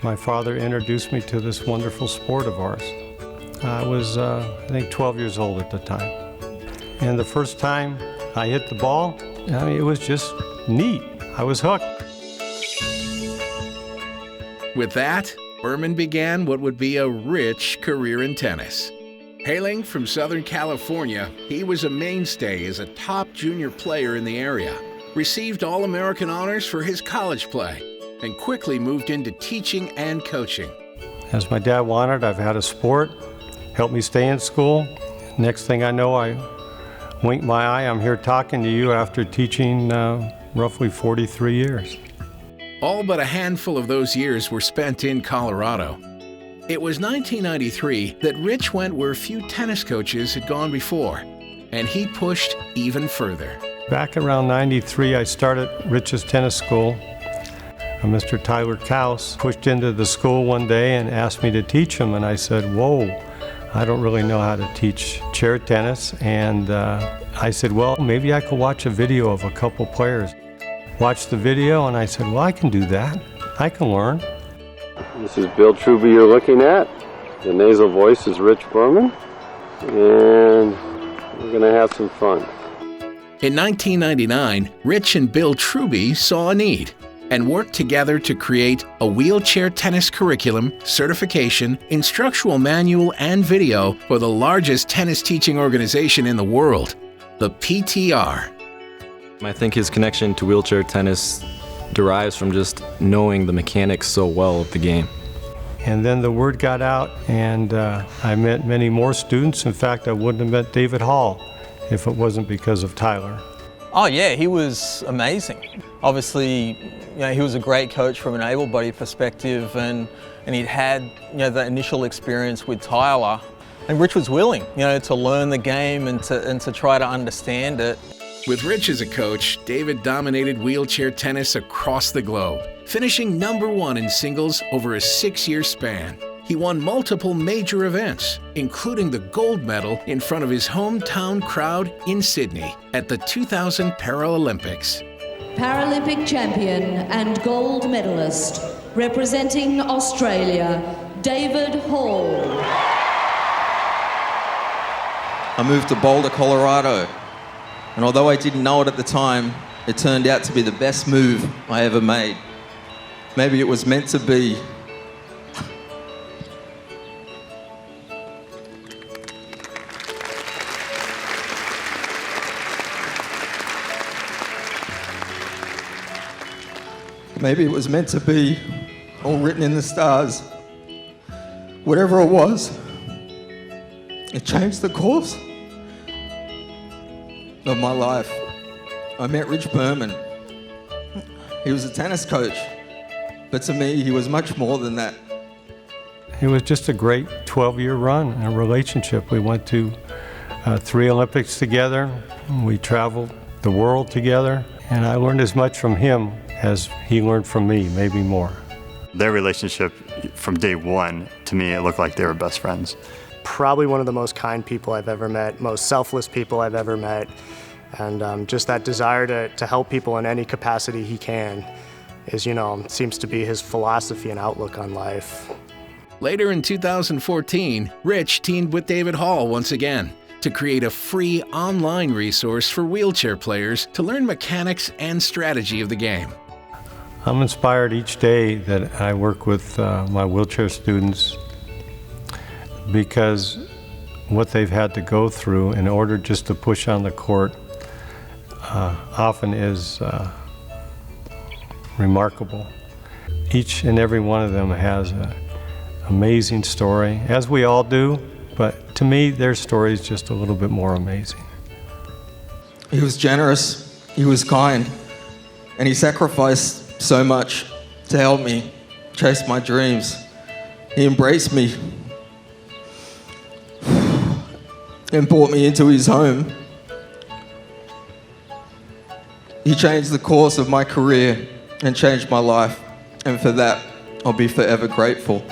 My father introduced me to this wonderful sport of ours. I was, I think, 12 years old at the time. And the first time I hit the ball, I mean, it was just neat. I was hooked. With that, Berman began what would be a rich career in tennis. Hailing from Southern California, he was a mainstay as a top junior player in the area, received All-American honors for his college play, and quickly moved into teaching and coaching. As my dad wanted, I've had a sport, helped me stay in school. Next thing I know, I wink my eye, I'm here talking to you after teaching roughly 43 years. All but a handful of those years were spent in Colorado. It was 1993 that Rich went where few tennis coaches had gone before, and he pushed even further. Back around 93, I started Rich's tennis school. Mr. Tyler Kaus pushed into the school one day and asked me to teach him, and I said, whoa, I don't really know how to teach chair tennis. And I said, well, maybe I could watch a video of a couple players. Watched the video, and I said, well, I can do that. I can learn. This is Bill Truby you're looking at. The nasal voice is Rich Berman, and we're going to have some fun. In 1999, Rich and Bill Truby saw a need and worked together to create a wheelchair tennis curriculum, certification, instructional manual, and video for the largest tennis teaching organization in the world, the PTR. I think his connection to wheelchair tennis derives from just knowing the mechanics so well of the game. And then the word got out, and I met many more students. In fact, I wouldn't have met David Hall if it wasn't because of Tyler. Oh yeah, he was amazing. Obviously, he was a great coach from an able-bodied perspective, and he'd had that initial experience with Tyler. And Rich was willing, to learn the game and to try to understand it. With Rich as a coach, David dominated wheelchair tennis across the globe, finishing #1 in singles over a 6-year span. He won multiple major events, including the gold medal in front of his hometown crowd in Sydney at the 2000 Paralympics. Paralympic champion and gold medalist, representing Australia, David Hall. I moved to Boulder, Colorado. And although I didn't know it at the time, it turned out to be the best move I ever made. Maybe it was meant to be. Maybe it was meant to be, all written in the stars. Whatever it was, it changed the course of my life. I met Rich Berman. He was a tennis coach, but to me, he was much more than that. It was just a great 12-year run and a relationship. We went to 3 Olympics together. We traveled the world together, and I learned as much from him as he learned from me, maybe more. Their relationship from day one, to me, it looked like they were best friends. Probably one of the most kind people I've ever met, most selfless people I've ever met, and just that desire to help people in any capacity he can is, seems to be his philosophy and outlook on life. Later in 2014, Rich teamed with David Hall once again to create a free online resource for wheelchair players to learn mechanics and strategy of the game. I'm inspired each day that I work with my wheelchair students, because what they've had to go through in order just to push on the court often is remarkable. Each and every one of them has an amazing story, as we all do, but to me their story is just a little bit more amazing. He was generous, he was kind, and he sacrificed so much to help me chase my dreams. He embraced me and brought me into his home. He changed the course of my career and changed my life, and for that, I'll be forever grateful.